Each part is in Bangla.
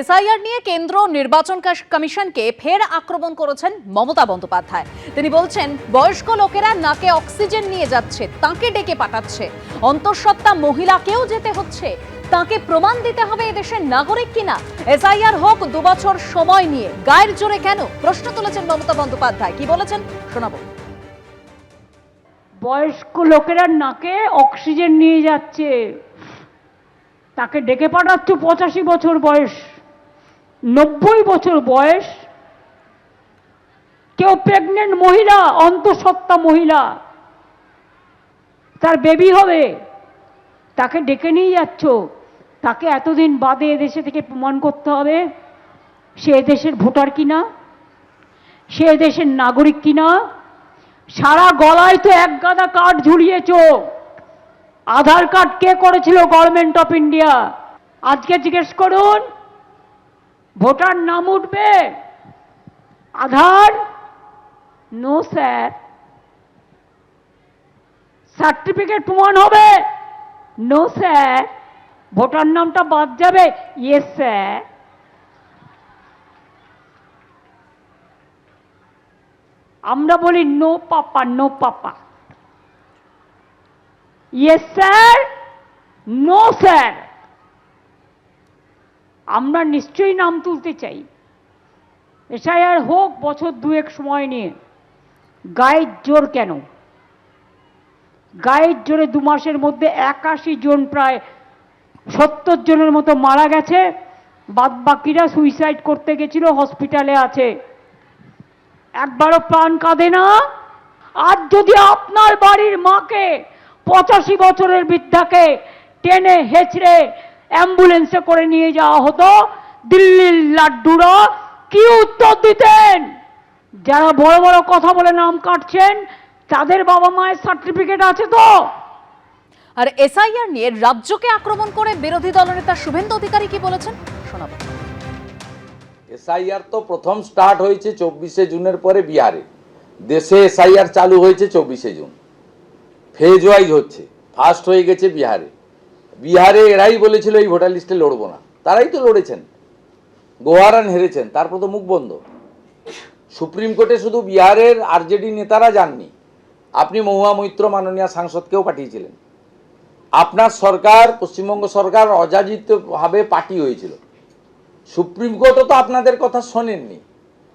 এসআইআর নিয়ে কেন্দ্র নির্বাচন কমিশনকে ফের আক্রমণ করেছেন মমতা বন্দ্যোপাধ্যায়। তিনি বলছেন, বয়স্ক লোকেরা নাকে অক্সিজেন নিয়ে যাচ্ছে, তাকে ডেকে পাঠাচ্ছে। অন্তঃসত্ত্বা মহিলাকেও যেতে হচ্ছে, তাকে প্রমাণ দিতে হবে এদেশের নাগরিক কিনা। এসআইআর হোক 2 বছর সময় নিয়ে, গায়ের জোরে কেন? প্রশ্ন তুলেছেন মমতা বন্দ্যোপাধ্যায়। কি বলেছেন শোনাবো। বয়স্ক লোকেরা নাকে অক্সিজেন নিয়ে যাচ্ছে, তাকে ডেকে পাঠাচ্ছে। 85 বছর বয়স, 90 বছর বয়স, কেউ প্রেগনেন্ট মহিলা, অন্তঃসত্ত্বা মহিলা, তার বেবি হবে, তাকে ডেকে নিয়ে যাচ্ছ। তাকে এতদিন বাদে এদেশে থেকে প্রমাণ করতে হবে সে এদেশের ভোটার কিনা, সে এদেশের নাগরিক কিনা। সারা গলায় তো এক গাদা কার্ড ঝুলিয়েছ। আধার কার্ড কে করেছিল? Government of India. আজকে জিজ্ঞেস করুন, ভোটার নাম উঠবে, আধার? No sir. সার্টিফিকেট প্রমাণ হবে? No sir. ভোটার নামটা বাদ যাবে? Yes sir. আমরা বলি no papa, no papa. Yes sir, no sir. আমরা নিশ্চয়ই নাম তুলতে চাই। এসআইআর হোক বছর 2 সময় নিয়ে। গায়ের জোর কেন? গায়ের জোরে 2 মাসের মধ্যে 81 জন, প্রায় 70 জনের মতো মারা গেছে। বাদ বাকিরা সুইসাইড করতে গেছিল, হসপিটালে আছে। একবারও প্রাণ কাঁদে না? আজ যদি আপনার বাড়ির মাকে, 85 বছরের বৃদ্ধাকে টেনে হেঁচড়ে অ্যাম্বুলেন্সে করে নিয়ে যাওয়া হতো, দিল্লির লাড্ডুরা কি উত্তর দিতেন? যারা বড় বড় কথা বলে নাম কাটছেন, তাদের বাবা মায়ের সার্টিফিকেট আছে তো? আর এসআইআর নিয়ে রাজ্যকে আক্রমণ করে বিরোধী দলনেতা শুভেন্দু অধিকারী কি বলেছেন শোনাবো। এসআইআর তো প্রথম স্টার্ট হয়েছে 24শে জুনের পরে বিহারে। দেশে এসআইআর চালু হয়েছে 24শে জুন। ফেজ ওয়াইজ হচ্ছে। ফার্স্ট হয়ে গেছে বিহারে। বিহারে এরাই বলেছিল এই ভোটার লিস্টে লড়বো না, তারাই তো লড়েছেন, গোহারান হেরেছেন, তারপর তো মুখ বন্ধ। সুপ্রিম কোর্টে শুধু বিহারের আরজেডি নেতারা যাননি, আপনি মহুয়া মৈত্র মাননীয় সাংসদকেও পাঠিয়েছিলেন। আপনার সরকার, পশ্চিমবঙ্গ সরকার অযাচিতভাবে পার্টি হয়েছিল। সুপ্রিম কোর্টও তো আপনাদের কথা শোনেননি।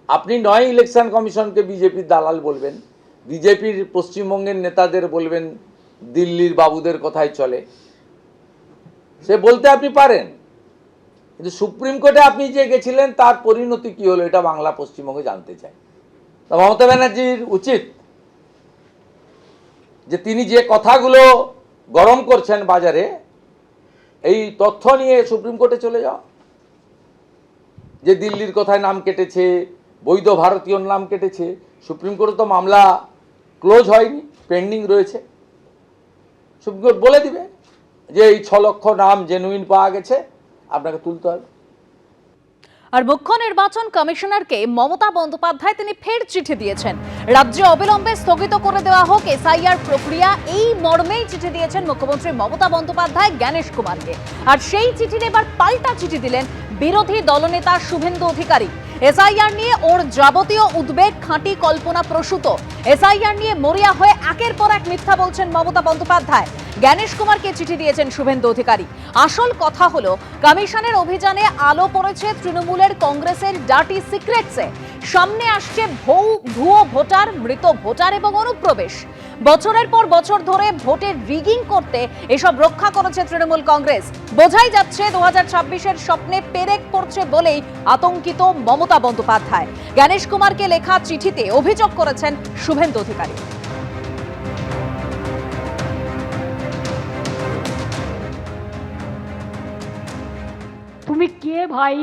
আপনি নয় ইলেকশন কমিশনকে বিজেপির দালাল বলবেন, বিজেপির পশ্চিমবঙ্গের নেতাদের বলবেন দিল্লির বাবুদের কথাই চলে, সে বলতে আপনি পারেন। কিন্তু সুপ্রিম কোর্টে আপনি যে গেছিলেন তার পরিণতি কি হলো, এটা বাংলা পশ্চিমবঙ্গে জানতে চাই। তো মমতা ব্যানার্জির উচিত যে তিনি যে কথাগুলো গরম করছেন বাজারে, এই তথ্য নিয়ে সুপ্রিম কোর্টে চলে যাও। যে দিল্লির কথায় নাম কেটেছে, বৈধ ভারতীয় নাম কেটেছে, সুপ্রিম কোর্টে তো মামলা ক্লোজ হয়নি, পেন্ডিং রয়েছে। সুপ্রিম কোর্ট বলে দিবে যে এই 6 লক্ষ নাম জেনুইন পাওয়া গেছে, আপনাকে তুলতে হবে। আর মুখ্য নির্বাচন কমিশনারকে মমতা বন্দ্যোপাধ্যায় তিনি ফের চিঠি দিয়েছেন। রাজ্যে অবিলম্বে স্থগিত করে দেওয়া হোক এসআইআর প্রক্রিয়া, এই মর্মেই চিঠি দিয়েছেন মুখ্যমন্ত্রী মমতা বন্দ্যোপাধ্যায় জ্ঞানেশ কুমারকে। আর সেই চিঠির এবার পাল্টা চিঠি দিলেন বিরোধী দলনেতা শুভেন্দু অধিকারী। এসআইআর নিয়ে ওর যাবতীয় উদ্বেগ খাঁটি কল্পনা প্রসূত। এসআইআর নিয়ে মরিয়া হয়ে একের পর এক মিথ্যা বলছেন মমতা বন্দ্যোপাধ্যায়। জ্ঞানেশ কুমারকে চিঠি দিয়েছেন শুভেন্দু অধিকারী। আসল কথা হলো, কমিশনের অভিযানে আলো পড়েছে তৃণমূলের, কংগ্রেসের ডার্টি সিক্রেটসে। সামনে আসছে ভুয়ো ভোটার, মৃত ভোটার এবং অনুপ্রবেশ। বছরের পর বছর ধরে ভোটের রিগিং করতে এসব রক্ষা করেছে তৃণমূল কংগ্রেস। বোঝাই যাচ্ছে 2026-এর স্বপ্নে পেরেক পড়ছে বলেই আতঙ্কিত মমতা বন্দ্যোপাধ্যায়। জ্ঞানেশ কুমারকে লেখা চিঠিতে অভিযোগ করেছেন শুভেন্দু অধিকারী। তুমি কে ভাই?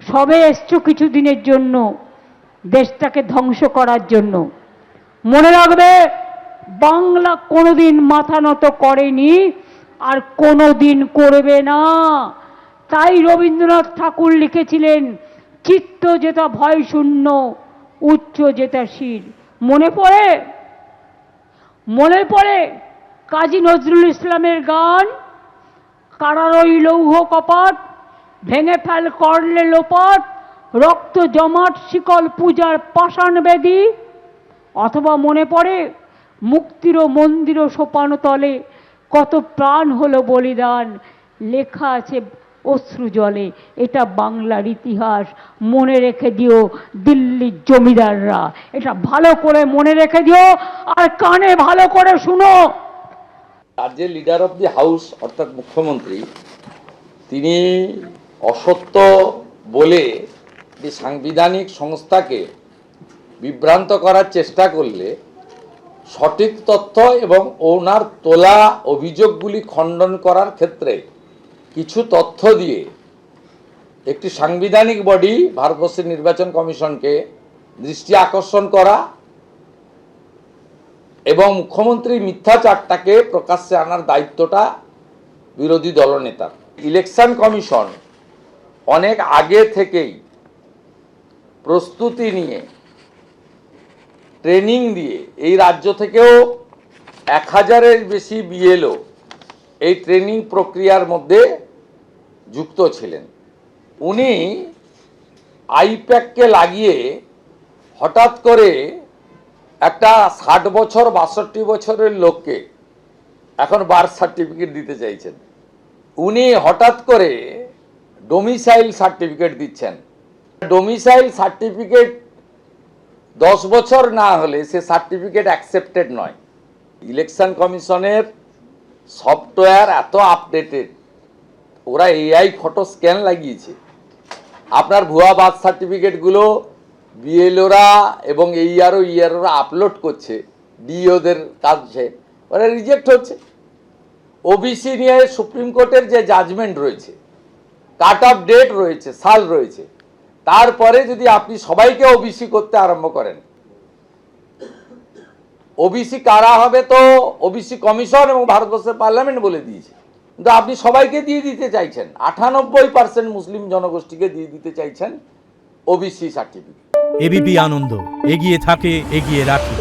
সবে এসছো কিছুদিনের জন্য দেশটাকে ধ্বংস করার জন্য। মনে রাখবে, বাংলা কোনোদিন মাথা নত করেনি আর কোনোদিন করবে না। তাই রবীন্দ্রনাথ ঠাকুর লিখেছিলেন, চিত্ত যেটা ভয় শূন্য, উচ্চ যেটা শির। মনে পড়ে? মনে পড়ে কাজী নজরুল ইসলামের গান, কারারই লৌহ কপাট, ভেঙে ফেল করলে লোপাট, রক্ত জমাট শিকল পূজার পাষাণ বেদী। অথবা মনে পড়ে মুক্তির মন্দির সোপান তলে কত প্রাণ হলো বলিদান, লেখা আছে অশ্রু জলে। এটা বাংলার ইতিহাস, মনে রেখে দিও দিল্লির জমিদাররা, এটা ভালো করে মনে রেখে দিও আর কানে ভালো করে শুনো। রাজ্যের লিডার অফ দি হাউস অর্থাৎ মুখ্যমন্ত্রী, তিনি অসত্য বলে যে সাংবিধানিক সংস্থাকে বিভ্রান্ত করার চেষ্টা করলে সঠিক তথ্য এবং ওনার তোলা অভিযোগগুলি খণ্ডন করার ক্ষেত্রে কিছু তথ্য দিয়ে একটি সাংবিধানিক বডি ভারতবর্ষের নির্বাচন কমিশনকে দৃষ্টি আকর্ষণ করা এবং মুখ্যমন্ত্রী মিথ্যাচারটাকে প্রকাশ্যে আনার দায়িত্বটা বিরোধী দলনেতার। ইলেকশন কমিশন অনেক আগে থেকেই প্রস্তুতি নিয়ে ট্রেনিং দিয়ে এই রাজ্য থেকেও 1000-এর বেশি বিএলও এই ট্রেনিং প্রক্রিয়ার মধ্যে যুক্ত ছিলেন। উনি আইপ্যাককে লাগিয়ে হঠাৎ করে একটা 60 বছর 62 বছরের লোককে এখন বার্থ সার্টিফিকেট দিতে চাইছেন। উনি হঠাৎ করে ডোমিসাইল সার্টিফিকেট দিচ্ছেন। ডোমিসাইল সার্টিফিকেট 10 বছর না হলে সে সার্টিফিকেট অ্যাকসেপ্টেড নয়। ইলেকশন কমিশনের সফটওয়্যার এত আপডেটেড, ওরা এআই ফটো স্ক্যান লাগিয়েছে। আপনার ভুয়া বার্থ সার্টিফিকেটগুলো বিএলওরা এবং ইআরওরা আপলোড করছে ডিওদের কাছে, ওরা রিজেক্ট হচ্ছে। ওবিসি নিয়ে সুপ্রিম কোর্টের যে জাজমেন্ট রয়েছে, কাট অফ ডেট রয়েছে, সাল রয়েছে, তারপরে যদি আপনি সবাইকে ওবিসি করতে আরম্ভ করেন, ওবিসি কারা হবে তো ওবিসি কমিশন এবং ভারতবর্ষের পার্লামেন্ট বলে দিয়েছে, কিন্তু আপনি সবাইকে দিয়ে দিতে চাইছেন। 98% মুসলিম জনগোষ্ঠীকে দিয়ে দিতে চাইছেন ওবিসি সার্টিফিকেট। এবিপি আনন্দ, এগিয়ে থাকে, এগিয়ে রাখে।